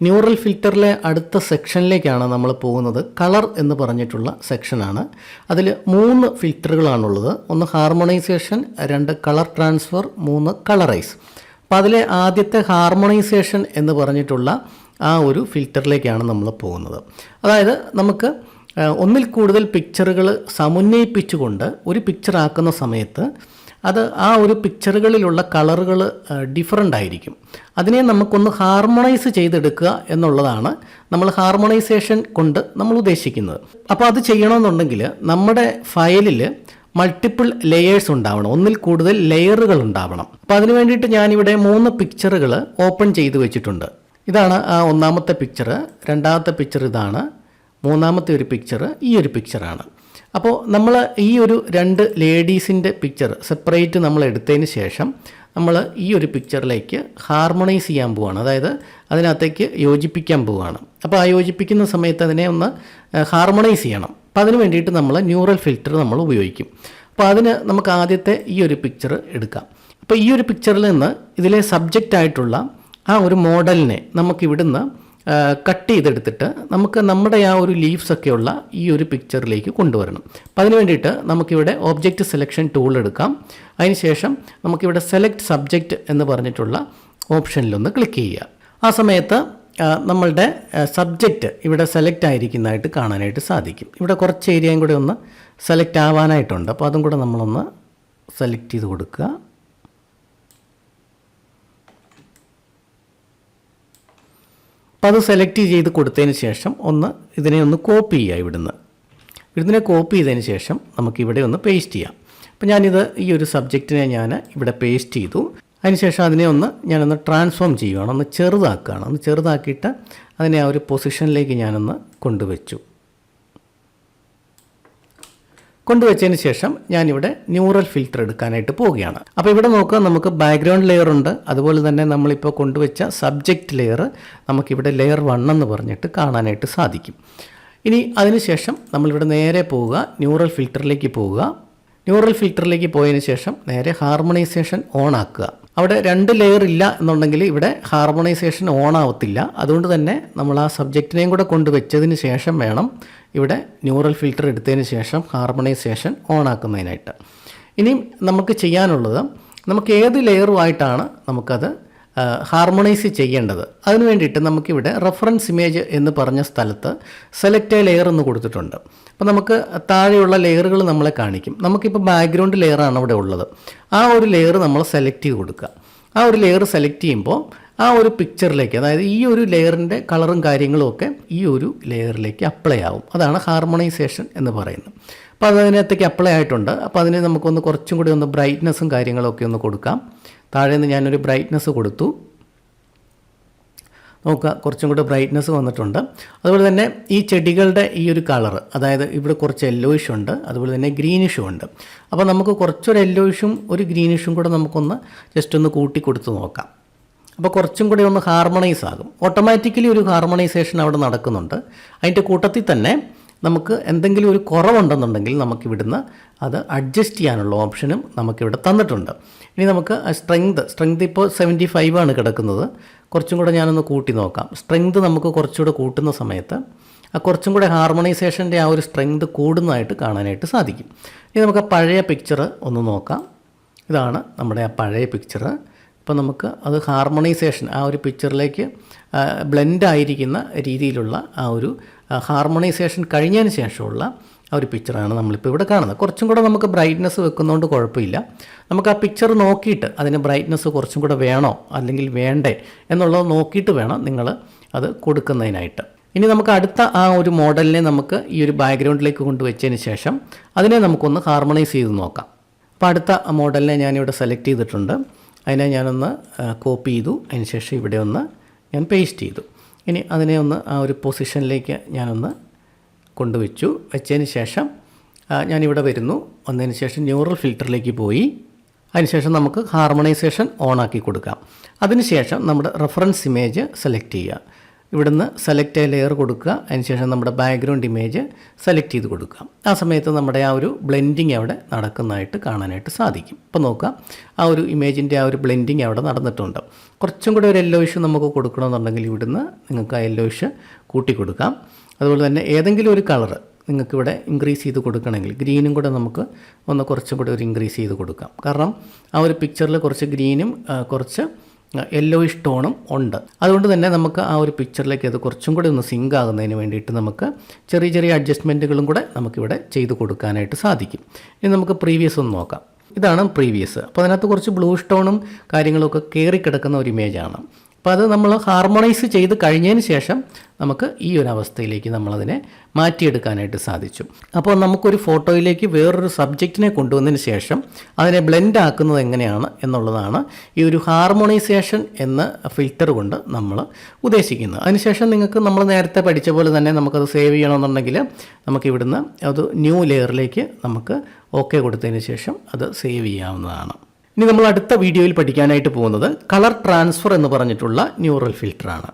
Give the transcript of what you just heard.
Neural ഫിൽറ്ററിലെ അടുത്ത സെക്ഷനിലേക്കാണ് നമ്മൾ പോകുന്നത്. കളർ എന്ന് പറഞ്ഞിട്ടുള്ള സെക്ഷനാണ്. അതിൽ 3 ഫിൽറ്ററുകളാണുള്ളത്. 1 ഹാർമോണൈസേഷൻ, 2 കളർ ട്രാൻസ്ഫർ, 3 കളറൈസ്. അപ്പോൾ അതിലെ ആദ്യത്തെ ഹാർമോണൈസേഷൻ എന്ന് പറഞ്ഞിട്ടുള്ള ആ ഒരു ഫിൽറ്ററിലേക്കാണ് നമ്മൾ പോകുന്നത്. അതായത് നമുക്ക് ഒന്നിൽ കൂടുതൽ പിക്ചറുകൾ സമന്വയിപ്പിച്ചുകൊണ്ട് ഒരു പിക്ചർ ആക്കുന്ന സമയത്ത് അത് ആ ഒരു പിക്ചറുകളിലുള്ള കളറുകൾ ഡിഫറൻ്റ് ആയിരിക്കും. അതിനെ നമുക്കൊന്ന് ഹാർമോണൈസ് ചെയ്തെടുക്കുക എന്നുള്ളതാണ് നമ്മൾ ഹാർമോണൈസേഷൻ കൊണ്ട് നമ്മൾ ഉദ്ദേശിക്കുന്നത്. അപ്പോൾ അത് ചെയ്യണമെന്നുണ്ടെങ്കിൽ നമ്മുടെ ഫയലിൽ മൾട്ടിപ്പിൾ ലെയേഴ്സ് ഉണ്ടാവണം, ഒന്നിൽ കൂടുതൽ ലെയറുകൾ ഉണ്ടാവണം. അപ്പോൾ അതിന് വേണ്ടിയിട്ട് ഞാനിവിടെ 3 പിക്ചറുകൾ ഓപ്പൺ ചെയ്ത് വെച്ചിട്ടുണ്ട്. ഇതാണ് ആ ഒന്നാമത്തെ പിക്ചർ, രണ്ടാമത്തെ പിക്ചർ ഇതാണ്, മൂന്നാമത്തെ ഒരു പിക്ചർ ഈ ഒരു പിക്ചറാണ്. അപ്പോൾ നമ്മൾ ഈ ഒരു 2 ലേഡീസിൻ്റെ പിക്ചർ സെപ്പറേറ്റ് നമ്മൾ എടുത്തതിന് ശേഷം നമ്മൾ ഈ ഒരു പിക്ചറിലേക്ക് ഹാർമോണൈസ് ചെയ്യാൻ പോവുകയാണ്, അതായത് അതിനകത്തേക്ക് യോജിപ്പിക്കാൻ പോവുകയാണ്. അപ്പോൾ ആ യോജിപ്പിക്കുന്ന സമയത്ത് അതിനെ ഒന്ന് ഹാർമോണൈസ് ചെയ്യണം. അപ്പോൾ അതിന് വേണ്ടിയിട്ട് നമ്മൾ ന്യൂറൽ ഫിൽറ്റർ നമ്മൾ ഉപയോഗിക്കും. അപ്പോൾ അതിന് നമുക്ക് ആദ്യത്തെ ഈ ഒരു പിക്ചർ എടുക്കാം. അപ്പോൾ ഈ ഒരു പിക്ചറിൽ നിന്ന് ഇതിലെ സബ്ജക്റ്റായിട്ടുള്ള ആ ഒരു മോഡലിനെ നമുക്കിവിടുന്ന് കട്ട് ചെയ്തെടുത്തിട്ട് നമുക്ക് നമ്മുടെ ആ ഒരു ലീവ്സൊക്കെയുള്ള ഈ ഒരു പിക്ചറിലേക്ക് കൊണ്ടുവരണം. അപ്പോൾ അതിന് വേണ്ടിയിട്ട് നമുക്കിവിടെ ഓബ്ജക്റ്റ് സെലക്ഷൻ ടൂൾ എടുക്കാം. അതിനുശേഷം നമുക്കിവിടെ സെലക്ട് സബ്ജക്റ്റ് എന്ന് പറഞ്ഞിട്ടുള്ള ഓപ്ഷനിലൊന്ന് ക്ലിക്ക് ചെയ്യുക. ആ സമയത്ത് നമ്മളുടെ സബ്ജക്റ്റ് ഇവിടെ സെലക്ട് ആയിരിക്കുന്നതായിട്ട് കാണാനായിട്ട് സാധിക്കും. ഇവിടെ കുറച്ച് ഏരിയയും കൂടെ ഒന്ന് സെലക്ട് ആവാനായിട്ടുണ്ട്. അപ്പോൾ അതും കൂടെ നമ്മളൊന്ന് സെലക്ട് ചെയ്ത് കൊടുക്കുക. അപ്പോൾ അത് സെലക്ട് ചെയ്ത് കൊടുത്തതിന് ശേഷം ഇതിനെ ഒന്ന് കോപ്പി ചെയ്യുക. ഇവിടുന്ന് കോപ്പി ചെയ്തതിന് ശേഷം നമുക്കിവിടെ ഒന്ന് പേസ്റ്റ് ചെയ്യാം. അപ്പോൾ ഞാനിത് ഈ ഒരു സബ്ജക്റ്റിനെ ഞാൻ ഇവിടെ പേസ്റ്റ് ചെയ്തു. അതിനുശേഷം അതിനെ ഞാനൊന്ന് ട്രാൻസ്ഫോം ചെയ്യുകയാണ്, ഒന്ന് ചെറുതാക്കുകയാണ്. ഒന്ന് ചെറുതാക്കിയിട്ട് അതിനെ ആ ഒരു പൊസിഷനിലേക്ക് ഞാനൊന്ന് കൊണ്ടുവച്ചതിന് ശേഷം ഞാനിവിടെ ന്യൂറൽ ഫിൽറ്റർ എടുക്കാനായിട്ട് പോവുകയാണ്. അപ്പോൾ ഇവിടെ നോക്കുക, നമുക്ക് ബാക്ക്ഗ്രൗണ്ട് ലെയർ ഉണ്ട്, അതുപോലെ തന്നെ നമ്മളിപ്പോൾ കൊണ്ടുവച്ച സബ്ജക്റ്റ് ലെയർ നമുക്കിവിടെ ലെയർ 1 എന്ന് പറഞ്ഞിട്ട് കാണാനായിട്ട് സാധിക്കും. ഇനി അതിനുശേഷം നമ്മളിവിടെ നേരെ പോവുക, ന്യൂറൽ ഫിൽറ്ററിലേക്ക് പോവുക. ന്യൂറൽ ഫിൽറ്ററിലേക്ക് പോയതിന് ശേഷം നേരെ ഹാർമോണൈസേഷൻ ഓൺ ആക്കുക. അവിടെ 2 ലെയർ ഇല്ല എന്നുണ്ടെങ്കിൽ ഇവിടെ ഹാർമോണൈസേഷൻ ഓൺ ആവത്തില്ല. അതുകൊണ്ട് തന്നെ നമ്മൾ ആ സബ്ജക്റ്റിനെയും കൂടെ കൊണ്ടുവച്ചതിന് ശേഷം വേണം ഇവിടെ ന്യൂറൽ ഫിൽറ്റർ എടുത്തതിന് ശേഷം ഹാർമോണൈസേഷൻ ഓൺ ആക്കുന്നതിനായിട്ട്. ഇനി നമുക്ക് ചെയ്യാനുള്ളത്, നമുക്ക് ഏത് ലെയറുമായിട്ടാണ് നമുക്കത് ഹാർമോണൈസ് ചെയ്യേണ്ടത്. അതിന് വേണ്ടിയിട്ട് നമുക്കിവിടെ റെഫറൻസ് ഇമേജ് എന്ന് പറഞ്ഞ സ്ഥലത്ത് സെലക്ട് എ ലെയർ എന്ന് കൊടുത്തിട്ടുണ്ട്. അപ്പോൾ നമുക്ക് താഴെയുള്ള ലെയറുകൾ നമ്മളെ കാണിക്കും. നമുക്കിപ്പോൾ ബാക്ക്ഗ്രൗണ്ട് ലെയറാണ് ഇവിടെ ഉള്ളത്. ആ ഒരു ലെയർ നമ്മൾ സെലക്ട് ചെയ്ത് കൊടുക്കുക. ആ ഒരു ലെയർ സെലക്ട് ചെയ്യുമ്പോൾ ആ ഒരു പിക്ചറിലേക്ക്, അതായത് ഈ ഒരു ലെയറിൻ്റെ കളറും കാര്യങ്ങളും ഒക്കെ ഈ ഒരു ലെയറിലേക്ക് അപ്ലൈ ആവും. അതാണ് ഹാർമോണൈസേഷൻ എന്ന് പറയുന്നത്. അപ്പോൾ അതിനകത്തേക്ക് അപ്ലൈ ആയിട്ടുണ്ട്. അപ്പോൾ അതിന് നമുക്കൊന്ന് കുറച്ചും കൂടി ഒന്ന് ബ്രൈറ്റ്നസ്സും കാര്യങ്ങളൊക്കെ ഒന്ന് കൊടുക്കാം. താഴെ നിന്ന് ഞാനൊരു ബ്രൈറ്റ്നസ് കൊടുത്തു. നോക്കുക, കുറച്ചും കൂടെ ബ്രൈറ്റ്നസ് വന്നിട്ടുണ്ട്. അതുപോലെ തന്നെ ഈ ചെടികളുടെ ഈ ഒരു കളർ, അതായത് ഇവിടെ കുറച്ച് യെല്ലോയിഷ് ഉണ്ട്, അതുപോലെ തന്നെ ഗ്രീനിഷും ഉണ്ട്. അപ്പോൾ നമുക്ക് കുറച്ചൊരു യെല്ലോയിഷും ഒരു ഗ്രീനിഷും കൂടെ നമുക്കൊന്ന് ജസ്റ്റ് ഒന്ന് കൂട്ടി കൊടുത്ത് നോക്കാം. അപ്പോൾ കുറച്ചും കൂടി ഒന്ന് ഹാർമോണൈസ് ആകും. ഓട്ടോമാറ്റിക്കലി ഒരു ഹാർമോണൈസേഷൻ അവിടെ നടക്കുന്നുണ്ട്. അതിൻ്റെ കൂട്ടത്തിൽ തന്നെ നമുക്ക് എന്തെങ്കിലും ഒരു കുറവുണ്ടെന്നുണ്ടെങ്കിൽ നമുക്കിവിടുന്ന് അത് അഡ്ജസ്റ്റ് ചെയ്യാനുള്ള ഓപ്ഷനും നമുക്കിവിടെ തന്നിട്ടുണ്ട്. ഇനി നമുക്ക് സ്ട്രെങ്ത് ഇപ്പോൾ 75 ആണ് കിടക്കുന്നത്. കുറച്ചും കൂടെ ഞാനൊന്ന് കൂട്ടി നോക്കാം. സ്ട്രെങ്ത് നമുക്ക് കുറച്ചുകൂടെ കൂട്ടുന്ന സമയത്ത് കുറച്ചും കൂടെ ഹാർമോണൈസേഷൻ്റെ ആ ഒരു സ്ട്രെങ്ത് കൂടുന്നതായിട്ട് കാണാനായിട്ട് സാധിക്കും. ഇനി നമുക്ക് ആ പഴയ പിക്ചർ ഒന്ന് നോക്കാം. ഇതാണ് നമ്മുടെ ആ പഴയ പിക്ചർ. അപ്പോൾ നമുക്ക് അത് ഹാർമോണൈസേഷൻ ആ ഒരു പിക്ചറിലേക്ക് ബ്ലെൻഡ് ആയിരിക്കുന്ന രീതിയിലുള്ള ആ ഒരു ഹാർമോണൈസേഷൻ കഴിഞ്ഞതിന് ശേഷമുള്ള ആ ഒരു പിക്ചറാണ് നമ്മളിപ്പോൾ ഇവിടെ കാണുന്നത്. കുറച്ചും കൂടെ നമുക്ക് ബ്രൈറ്റ്നസ് വെക്കുന്നതുകൊണ്ട് കുഴപ്പമില്ല. നമുക്ക് ആ പിക്ചർ നോക്കിയിട്ട് അതിന് ബ്രൈറ്റ്നസ് കുറച്ചും കൂടെ വേണോ അല്ലെങ്കിൽ വേണ്ടേ എന്നുള്ളത് നോക്കിയിട്ട് വേണം നിങ്ങൾ അത് കൊടുക്കുന്നതിനായിട്ട്. ഇനി നമുക്ക് അടുത്ത ആ ഒരു മോഡലിനെ നമുക്ക് ഈ ഒരു ബാക്ക്ഗ്രൗണ്ടിലേക്ക് കൊണ്ടുവച്ചതിന് ശേഷം അതിനെ നമുക്കൊന്ന് ഹാർമോണൈസ് ചെയ്ത് നോക്കാം. അപ്പോൾ അടുത്ത മോഡലിനെ ഞാനിവിടെ സെലക്ട് ചെയ്തിട്ടുണ്ട്. അതിനെ ഞാനൊന്ന് കോപ്പി ചെയ്തു. അതിന് ശേഷം ഇവിടെ ഞാൻ പേസ്റ്റ് ചെയ്തു. ഇനി അതിനെ ആ ഒരു പൊസിഷനിലേക്ക് ഞാനൊന്ന് വെച്ചതിന് ശേഷം ഞാനിവിടെ വന്നതിന് ശേഷം ന്യൂറൽ ഫിൽറ്ററിലേക്ക് പോയി. അതിനുശേഷം നമുക്ക് ഹാർമോണൈസേഷൻ ഓൺ ആക്കി കൊടുക്കാം. അതിനുശേഷം നമ്മുടെ റെഫറൻസ് ഇമേജ് സെലക്ട് ചെയ്യുക. ഇവിടുന്ന് സെലക്ട് ലെയർ കൊടുക്കുക. അതിനുശേഷം നമ്മുടെ ബാക്ക്ഗ്രൗണ്ട് ഇമേജ് സെലക്ട് ചെയ്ത് കൊടുക്കുക. ആ സമയത്ത് നമ്മുടെ ആ ഒരു ബ്ലെൻഡിങ് അവിടെ നടക്കുന്നതായിട്ട് കാണാനായിട്ട് സാധിക്കും. ഇപ്പോൾ നോക്കുക, ആ ഒരു ഇമേജിൻ്റെ ആ ഒരു ബ്ലെൻഡിങ് അവിടെ നടന്നിട്ടുണ്ട്. കുറച്ചും കൂടെ ഒരു യെല്ലോയിഷ് നമുക്ക് കൊടുക്കണമെന്നുണ്ടെങ്കിൽ ഇവിടുന്ന് നിങ്ങൾക്ക് ആ യെല്ലോയിഷ് കൂട്ടി കൊടുക്കാം. അതുപോലെ തന്നെ ഏതെങ്കിലും ഒരു കളർ നിങ്ങൾക്കിവിടെ ഇൻക്രീസ് ചെയ്ത് കൊടുക്കണമെങ്കിൽ ഗ്രീനും കൂടെ നമുക്ക് ഒന്ന് കുറച്ചും കൂടെ ഒരു ഇൻക്രീസ് ചെയ്ത് കൊടുക്കാം. കാരണം ആ ഒരു പിക്ചറിൽ കുറച്ച് ഗ്രീനും കുറച്ച് യെല്ലോയിഷ് ടോണും ഉണ്ട്. അതുകൊണ്ട് തന്നെ നമുക്ക് ആ ഒരു പിക്ചറിലേക്ക് അത് കുറച്ചും കൂടി ഒന്ന് സിങ്ക് ആകുന്നതിന് വേണ്ടിയിട്ട് നമുക്ക് ചെറിയ ചെറിയ അഡ്ജസ്റ്റ്മെൻറ്റുകളും കൂടെ നമുക്കിവിടെ ചെയ്ത് കൊടുക്കാനായിട്ട് സാധിക്കും. ഇനി നമുക്ക് പ്രീവിയസ് ഒന്ന് നോക്കാം. ഇതാണ് പ്രീവിയസ്. അപ്പോൾ അതിനകത്ത് കുറച്ച് ബ്ലൂ സ്റ്റോണും കാര്യങ്ങളൊക്കെ കയറി കിടക്കുന്ന ഒരു ഇമേജാണ്. അപ്പോൾ അത് നമ്മൾ ഹാർമോണൈസ് ചെയ്ത് കഴിഞ്ഞതിന് ശേഷം നമുക്ക് ഈ ഒരു അവസ്ഥയിലേക്ക് നമ്മളതിനെ മാറ്റിയെടുക്കാനായിട്ട് സാധിച്ചു. അപ്പോൾ നമുക്കൊരു ഫോട്ടോയിലേക്ക് വേറൊരു സബ്ജക്റ്റിനെ കൊണ്ടുവന്നതിന് ശേഷം അതിനെ ബ്ലെൻഡ് ആക്കുന്നത് എങ്ങനെയാണ് എന്നുള്ളതാണ് ഈ ഒരു ഹാർമോണൈസേഷൻ എന്ന ഫിൽറ്റർ കൊണ്ട് നമ്മൾ ഉദ്ദേശിക്കുന്നത്. അതിനുശേഷം നിങ്ങൾക്ക് നമ്മൾ നേരത്തെ പഠിച്ച പോലെ തന്നെ നമുക്കത് സേവ് ചെയ്യണമെന്നുണ്ടെങ്കിൽ നമുക്കിവിടുന്ന് അത് ന്യൂ ലെയറിലേക്ക് നമുക്ക് ഓക്കെ കൊടുത്തതിന് ശേഷം അത് സേവ് ചെയ്യാവുന്നതാണ്. ഇനി നമ്മൾ അടുത്ത വീഡിയോയിൽ പഠിക്കാനായിട്ട് പോകുന്നത് കളർ ട്രാൻസ്ഫർ എന്ന് പറഞ്ഞിട്ടുള്ള ന്യൂറൽ ഫിൽറ്ററാണ്.